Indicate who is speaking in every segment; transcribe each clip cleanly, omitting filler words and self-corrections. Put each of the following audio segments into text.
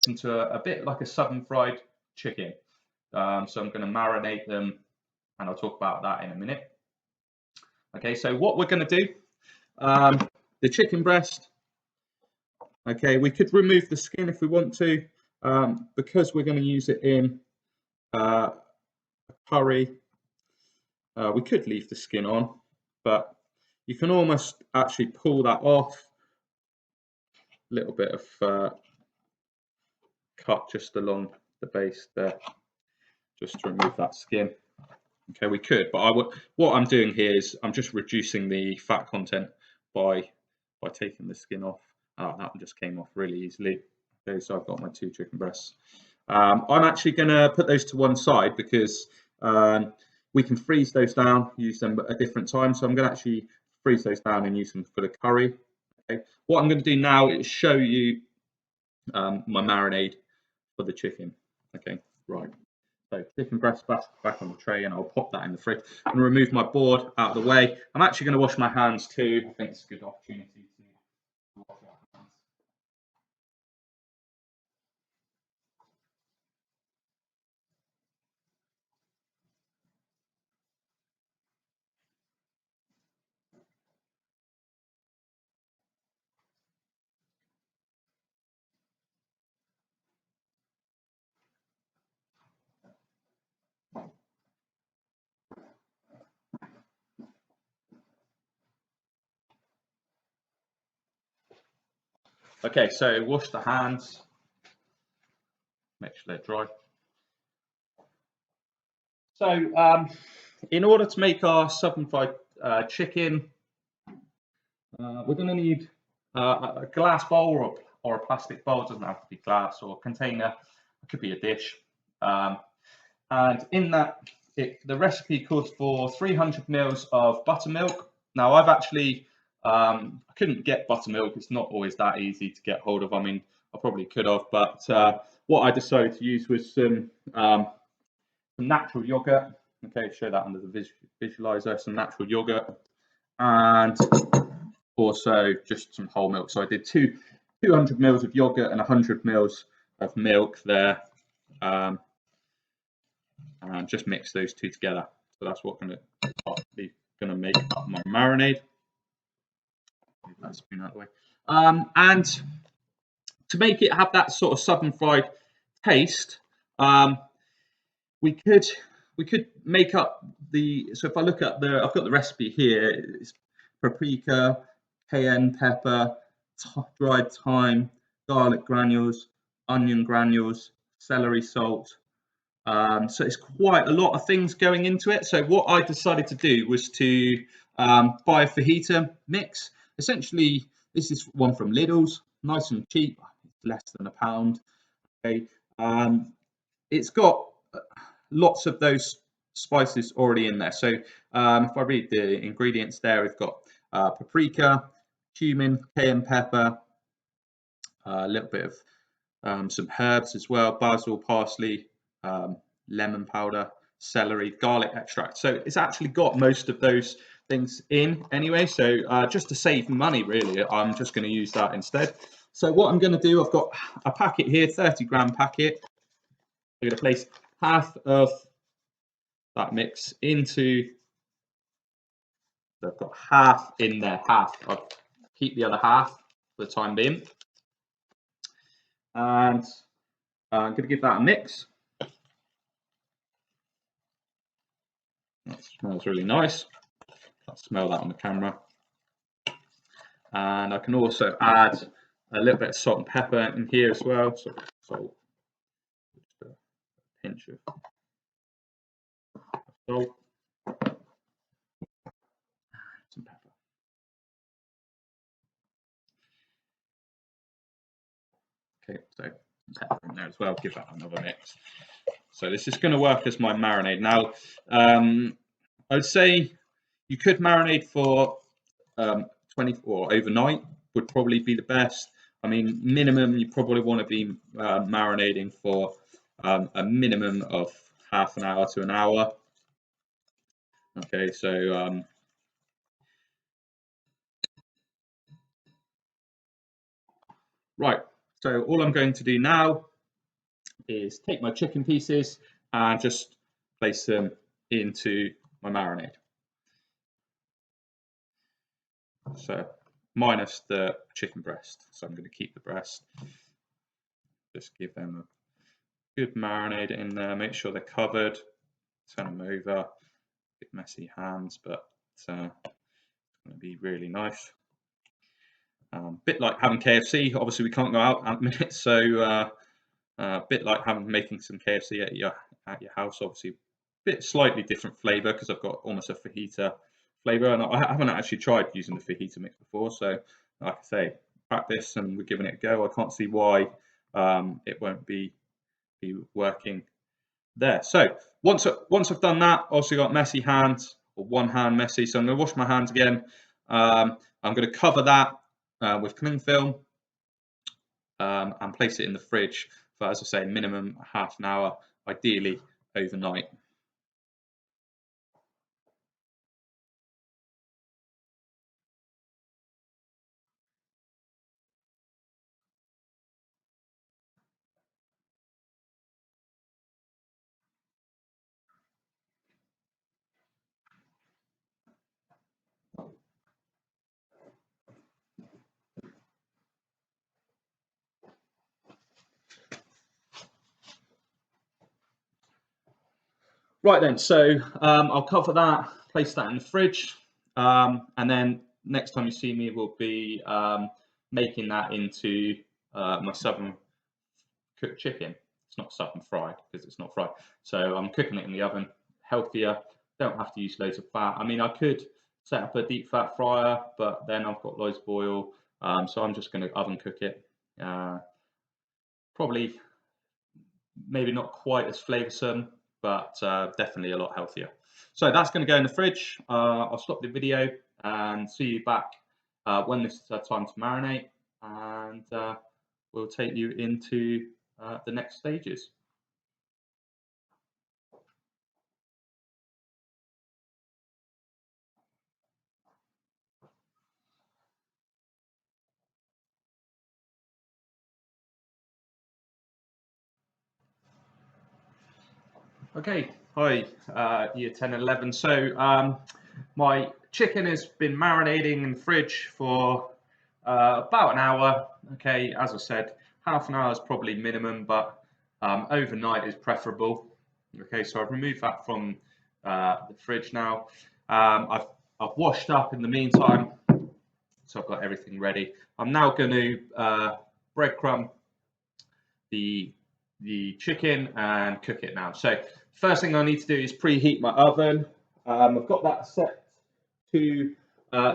Speaker 1: into a bit like a southern fried chicken. So I'm going to marinate them, and I'll talk about that in a minute. Okay, so what we're going to do, the chicken breast. Okay, we could remove the skin if we want to, because we're going to use it in a curry. We could leave the skin on, but you can almost actually pull that off. A little bit of cut just along the base there, just to remove that skin. Okay, we could, but what I'm doing here is I'm just reducing the fat content by taking the skin off. That one just came off really easily. Okay, so I've got my 2 chicken breasts. I'm actually going to put those to one side because we can freeze those down, use them at a different time. So I'm going to actually freeze those down and use them for the curry. Okay. What I'm going to do now is show you my marinade for the chicken. Okay, right. So chicken breast back on the tray, and I'll pop that in the fridge and remove my board out of the way. I'm actually going to wash my hands too. I think it's a good opportunity to wash our hands. Okay, so wash the hands, make sure they're dry. So in order to make our southern fried chicken, we're going to need a glass bowl or a plastic bowl. It doesn't have to be glass, or a container. It could be a dish. And in that, the recipe calls for 300 mils of buttermilk. Now, I've actually, I couldn't get buttermilk. It's not always that easy to get hold of. I mean, I probably could have, but what I decided to use was some natural yogurt. Okay, show that under the visualizer, some natural yogurt, and also just some whole milk. So I did 200 mils of yogurt and 100 mils of milk there. And just mix those two together. So that's what I'm going to make up my marinade. Move that spoon out of the way. And to make it have that sort of southern fried taste, we could make up the. So if I look at I've got the recipe here. It's paprika, cayenne pepper, dried thyme, garlic granules, onion granules, celery salt. So it's quite a lot of things going into it. So what I decided to do was to buy a fajita mix. Essentially, this is one from Lidl's, nice and cheap, less than £1. Okay, it's got lots of those spices already in there. So if I read the ingredients there, we've got paprika, cumin, cayenne pepper, a little bit of some herbs as well, basil, parsley, lemon powder, celery, garlic extract. So it's actually got most of those things in anyway. So just to save money, really, I'm just going to use that instead. So what I'm going to do, I've got a packet here, 30-gram packet. I'm going to place half of that mix into. So I've got half in there, half. I'll keep the other half for the time being. And I'm going to give that a mix. That smells really nice. I smell that on the camera. And I can also add a little bit of salt and pepper in here as well. So salt, just a pinch of salt, some pepper. Okay, so pepper in there as well. Give that another mix. So this is going to work as my marinade. Now, I'd say you could marinate for 24 overnight would probably be the best. I mean, minimum you probably want to be marinating for a minimum of half an hour to an hour. Okay, so right. So all I'm going to do now is take my chicken pieces and just place them into my marinade. So minus the chicken breast. So I'm going to keep the breast. Just give them a good marinade in there. Make sure they're covered. Turn them over. Bit messy hands, but it's going to be really nice. Bit like having KFC. Obviously, we can't go out at minutes, so bit like making some KFC at your house. Obviously, bit slightly different flavour because I've got almost a fajita flavour, and I haven't actually tried using the fajita mix before. So, like I say, practice, and we're giving it a go. I can't see why it won't be working there. So once I've done that, also got messy hands, or one hand messy. So I'm going to wash my hands again. I'm going to cover that with cling film and place it in the fridge for, as I say, minimum half an hour, ideally overnight. Right then, so I'll cover that, place that in the fridge, and then next time you see me, we'll be making that into my southern cooked chicken. It's not southern fried because it's not fried. So I'm cooking it in the oven, healthier. Don't have to use loads of fat. I mean, I could set up a deep fat fryer, but then I've got loads of oil. So I'm just going to oven cook it. Probably, maybe not quite as flavoursome, but definitely a lot healthier. So that's going to go in the fridge. I'll stop the video and see you back when this is time to marinate, and we'll take you into the next stages. Okay, hi, year 10 and 11. So my chicken has been marinating in the fridge for about an hour. Okay, as I said, half an hour is probably minimum, but overnight is preferable. Okay, so I've removed that from the fridge now. I've washed up in the meantime, so I've got everything ready. I'm now going to breadcrumb the chicken and cook it now. So first thing I need to do is preheat my oven. I've got that set to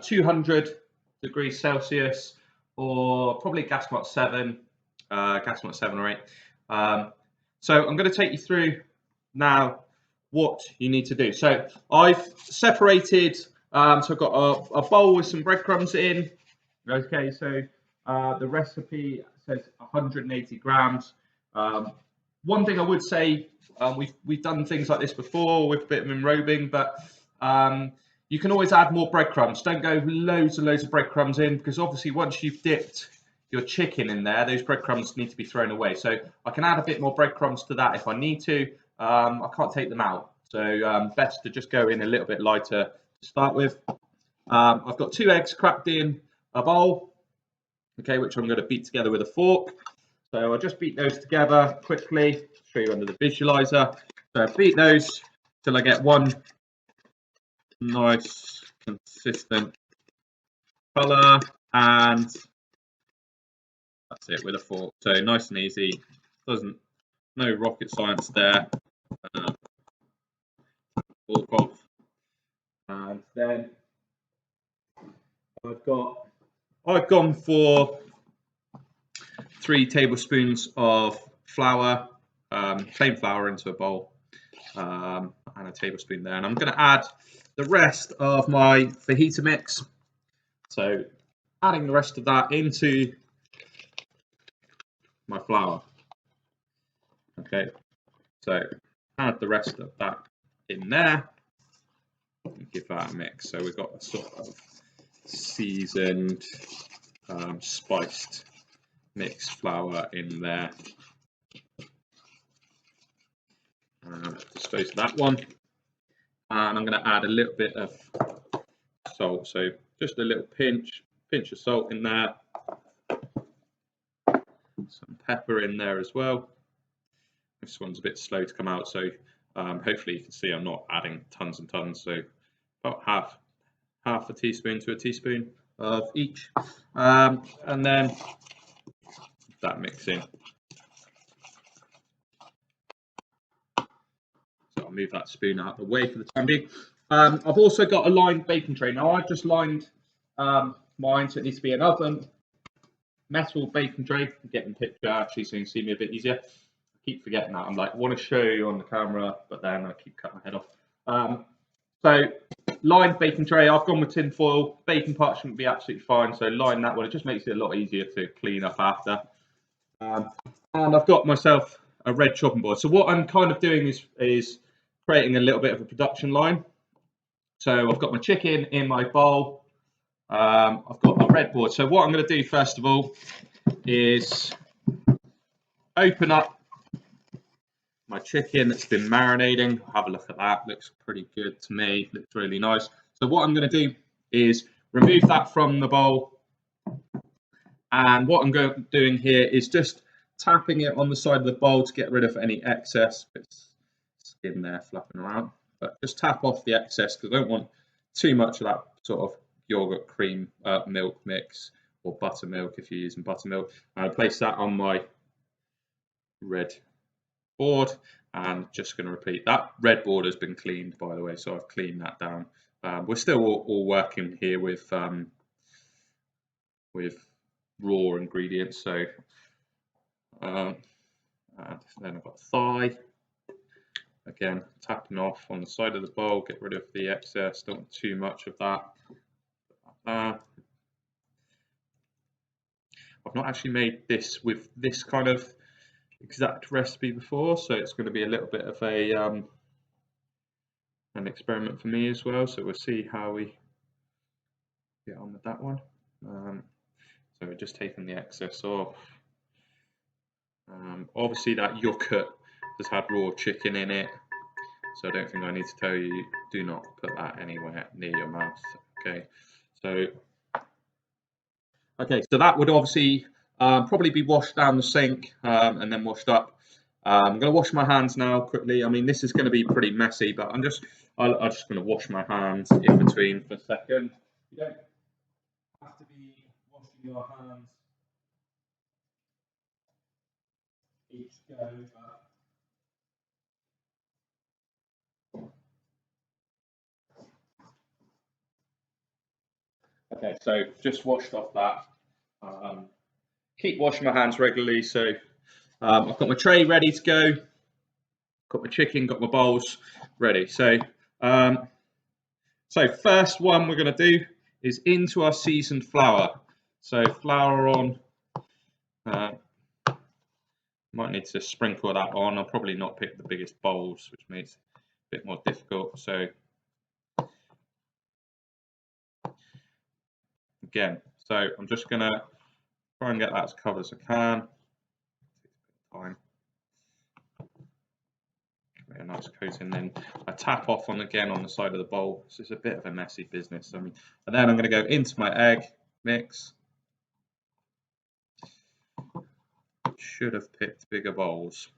Speaker 1: 200 degrees Celsius, or probably gas mod 7 or 8. So I'm going to take you through now what you need to do. So I've separated, so I've got a bowl with some breadcrumbs in. Okay, so the recipe says 180 grams. One thing I would say, we've done things like this before with a bit of enrobing, but you can always add more breadcrumbs. Don't go loads and loads of breadcrumbs in, because obviously once you've dipped your chicken in there, those breadcrumbs need to be thrown away. So I can add a bit more breadcrumbs to that if I need to. I can't take them out, so best to just go in a little bit lighter to start with. I've got 2 eggs cracked in a bowl, okay, which I'm going to beat together with a fork. So I'll just beat those together quickly, show you under the visualizer. So I beat those till I get one nice consistent color, and that's it with a fork. So nice and easy, no rocket science there. Fork off, and then I've gone for 3 tablespoons of flour, plain flour into a bowl, and a tablespoon there. And I'm going to add the rest of my fajita mix. So adding the rest of that into my flour. Okay, so add the rest of that in there and give that a mix. So we've got a sort of seasoned, spiced mixed flour in there. Dispose of that one, and I'm going to add a little bit of salt, so just a little pinch of salt in there, some pepper in there as well. This one's a bit slow to come out, so hopefully you can see I'm not adding tons and tons, so about half a teaspoon to a teaspoon of each, and then that mix in. So I'll move that spoon out of the way for the time being. I've also got a lined baking tray. Now I've just lined mine, so it needs to be an oven metal baking tray. I'm getting the picture actually so you can see me a bit easier. I keep forgetting that. I'm like, I want to show you on the camera, but then I keep cutting my head off. So lined baking tray, I've gone with tin foil. Baking parchment would be absolutely fine. So line that one, it just makes it a lot easier to clean up after. And I've got myself a red chopping board. So what I'm kind of doing is creating a little bit of a production line. So I've got my chicken in my bowl. I've got my red board. So what I'm going to do first of all is open up my chicken that's been marinating. Have a look at that. Looks pretty good to me. Looks really nice. So what I'm going to do is remove that from the bowl. And what I'm doing here is just tapping it on the side of the bowl to get rid of any excess skin there flapping around. But just tap off the excess because I don't want too much of that sort of yogurt cream milk mix or buttermilk if you're using buttermilk. And I place that on my red board and just going to repeat. That red board has been cleaned, by the way, so I've cleaned that down. We're still all working here with raw ingredients, so and then I've got thigh. Again, tapping off on the side of the bowl, get rid of the excess, don't want too much of that. I've not actually made this with this kind of exact recipe before, so it's going to be a little bit of an experiment for me as well, so we'll see how we get on with that one. So we're just taking the excess off. Obviously that yogurt has had raw chicken in it, so I don't think I need to tell you, do not put that anywhere near your mouth. Okay, so that would obviously probably be washed down the sink and then washed up. I'm going to wash my hands now quickly. I mean, this is going to be pretty messy, but I'm just going to wash my hands in between for a second. You don't have to be washing your hands each go, okay, so just washed off that. Keep washing my hands regularly. So I've got my tray ready to go. Got my chicken, got my bowls ready. So first one we're going to do is into our seasoned flour. So flour on. Might need to sprinkle that on. I'll probably not pick the biggest bowls, which makes it a bit more difficult. So again, so I'm just going to try and get that as covered as I can. Time. Give it a nice coating. Then I tap off on again on the side of the bowl. This is a bit of a messy business. I mean, and then I'm going to go into my egg mix. Should have picked bigger bowls.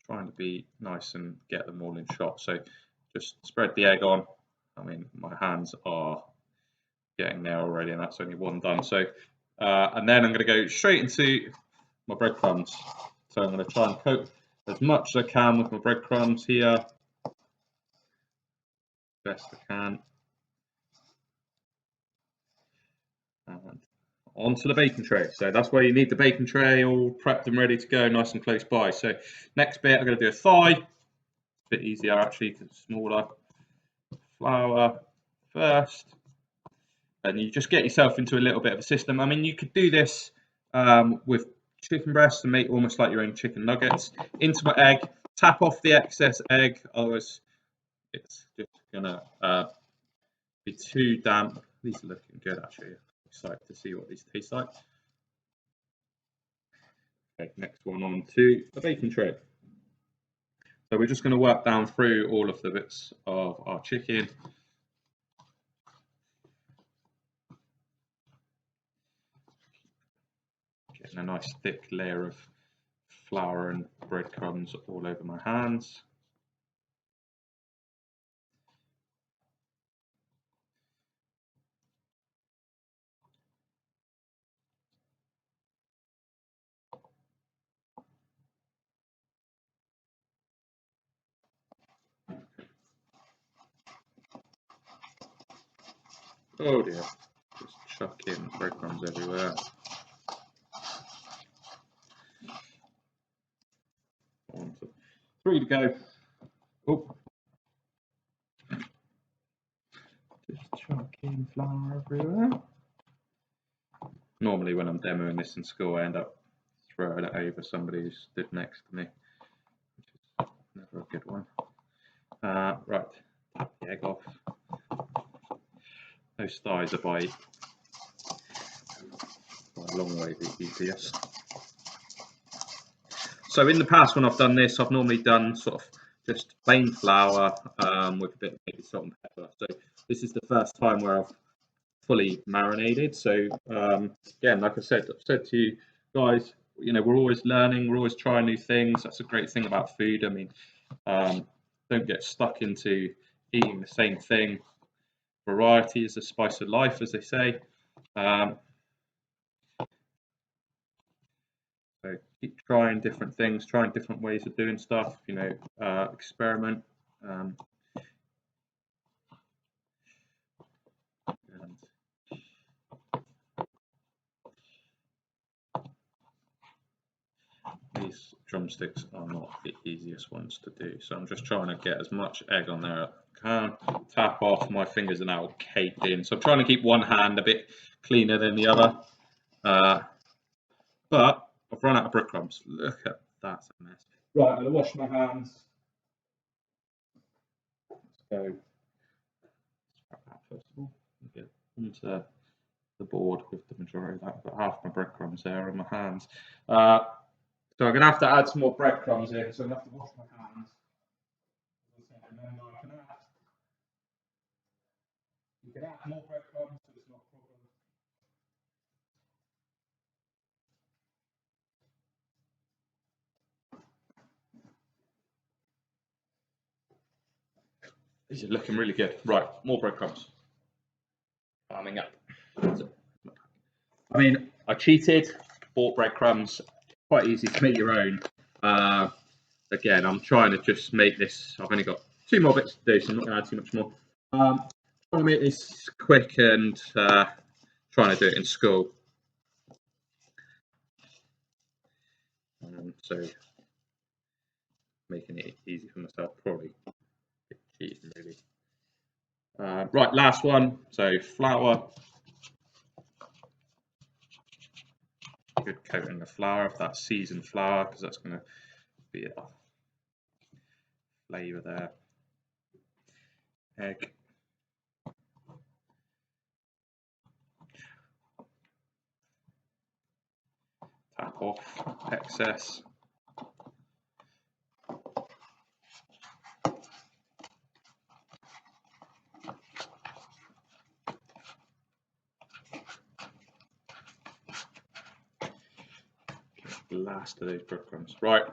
Speaker 1: Trying to be nice and get them all in shot. So just spread the egg on. I mean, my hands are getting there already, and that's only one done. So, and then I'm going to go straight into my breadcrumbs. So I'm going to try and coat as much as I can with my breadcrumbs here, best I can. And onto the baking tray. So that's where you need the baking tray all prepped and ready to go, nice and close by. So next bit, I'm going to do a thigh. A bit easier actually because it's smaller. Flour first. And you just get yourself into a little bit of a system. I mean, you could do this with chicken breasts and make almost like your own chicken nuggets. Into my egg, tap off the excess egg, otherwise it's just gonna be too damp. These are looking good actually. I'm excited to see what these taste like. Okay, next one on to the baking tray. So we're just going to work down through all of the bits of our chicken. Getting a nice thick layer of flour and breadcrumbs all over my hands. Oh dear, just chucking breadcrumbs everywhere. 1, 2, 3 to go. Oh. Just chucking flour everywhere. Normally when I'm demoing this in school, I end up throwing it over somebody who stood next to me, which is never a good one. Right, tap the egg off. Those thighs are by a long way the easiest. So in the past when I've done this, I've normally done sort of just plain flour with a bit of maybe salt and pepper. So this is the first time where I've fully marinated. So again, like I said, I've said to you guys, you know, we're always learning, we're always trying new things. That's a great thing about food. I mean, don't get stuck into eating the same thing. Variety is the spice of life, as they say. So keep trying different things, trying different ways of doing stuff, you know, experiment. And these drumsticks are not the easiest ones to do. So I'm just trying to get as much egg on there as I can. Tap off, my fingers are now caked in. So I'm trying to keep one hand a bit cleaner than the other. But I've run out of breadcrumbs. Look at that, that's a mess. Right, I'm going to wash my hands. Let's go. First of all, get onto the board with the majority of that. I've got half my breadcrumbs there in my hands. So I'm going to have to add some more breadcrumbs in, so I'm going to have to wash my hands. Remember, you can add more breadcrumbs, so it's not a problem. These are looking really good. Right, more breadcrumbs. Farming up. I mean, I cheated, bought breadcrumbs. Quite easy to make your own. Again, I'm trying to just make this. I've only got 2 more bits to do, so I'm not going to add too much more. Trying to make this quick and trying to do it in school. So making it easy for myself, probably a bit cheating really. Right, last one. So flour. Good coating of flour, if that's seasoned flour, because that's going to be a flavour there. Egg. Tap off excess. The last of those breadcrumbs. Right,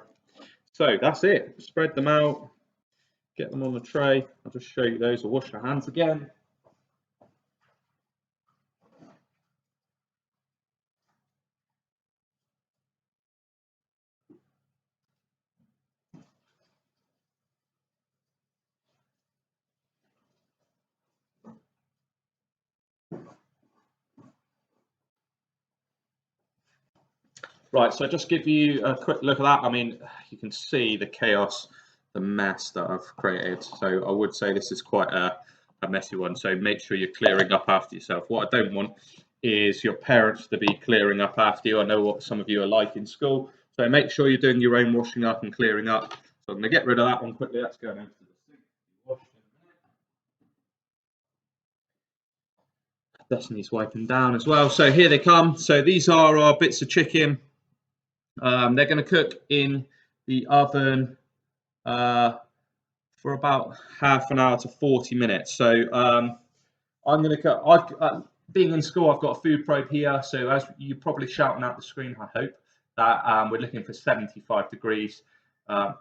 Speaker 1: so that's it. Spread them out, get them on the tray. I'll just show you those. I'll wash your hands again. Right, so just give you a quick look at that. I mean, you can see the chaos, the mess that I've created. So I would say this is quite a messy one. So make sure you're clearing up after yourself. What I don't want is your parents to be clearing up after you. I know what some of you are like in school. So make sure you're doing your own washing up and clearing up. So I'm going to get rid of that one quickly. That's going over to the sink. Destiny's wiping down as well. So here they come. So these are our bits of chicken. They're going to cook in the oven for about half an hour to 40 minutes. So I'm going to cut. Being in school, I've got a food probe here. So as you're probably shouting out the screen, I hope that we're looking for 75 degrees. My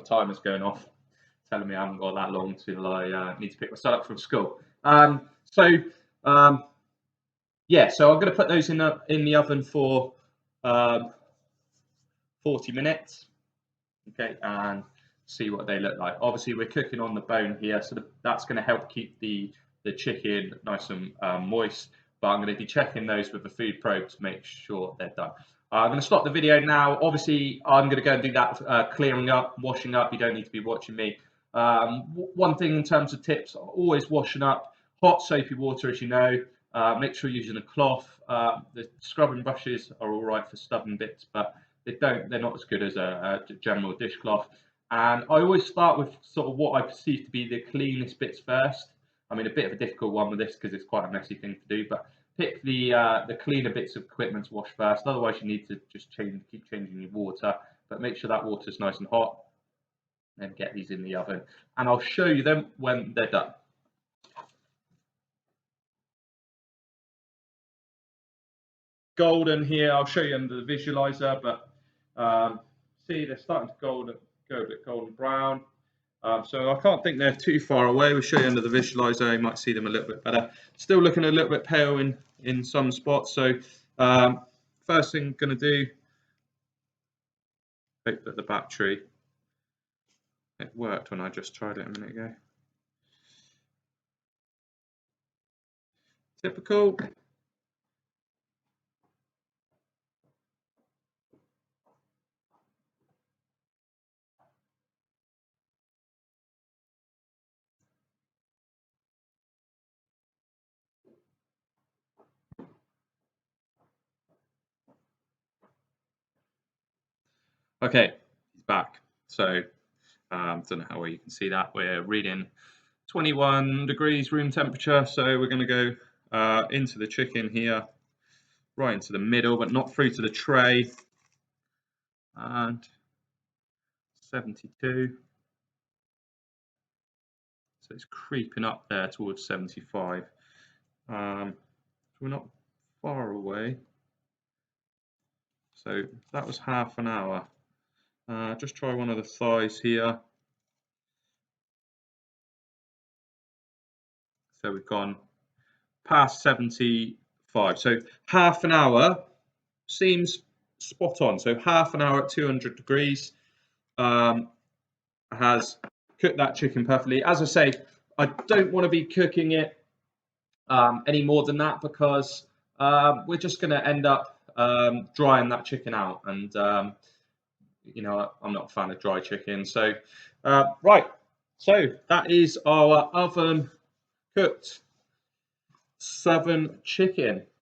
Speaker 1: timer's going off, telling me I haven't got that long till I need to pick my son up from school. Yeah, so I'm going to put those in the oven for 40 minutes. Okay, and see what they look like. Obviously, we're cooking on the bone here, so that's going to help keep the chicken nice and moist. But I'm going to be checking those with the food probe to make sure they're done. I'm going to stop the video now. Obviously, I'm going to go and do that clearing up, washing up. You don't need to be watching me. One thing in terms of tips, always washing up. Hot soapy water, as you know. Make sure you're using a cloth. The scrubbing brushes are all right for stubborn bits, but they're not as good as a general dishcloth. And I always start with sort of what I perceive to be the cleanest bits first. I mean, a bit of a difficult one with this because it's quite a messy thing to do, but pick the cleaner bits of equipment to wash first. Otherwise, you need to just keep changing your water, but make sure that water's nice and hot. And get these in the oven, and I'll show you them when they're done. Golden here. I'll show you under the visualizer, but see they're starting to go a bit golden brown. So I can't think they're too far away. We'll show you under the visualizer. You might see them a little bit better. Still looking a little bit pale in some spots. So first thing I'm going to do, hope that the battery, it worked when I just tried it a minute ago. Typical. Okay, he's back. So don't know how well you can see that. We're reading 21 degrees room temperature. So we're going to go into the chicken here, right into the middle, but not through to the tray. And 72. So it's creeping up there towards 75. We're not far away. So that was half an hour. Just try one of the thighs here. So we've gone past 75. So half an hour seems spot on. So half an hour at 200 degrees has cooked that chicken perfectly. As I say, I don't want to be cooking it any more than that because we're just going to end up drying that chicken out. And, you know, I'm not a fan of dry chicken. So, right. So that is our oven cooked 7 chicken.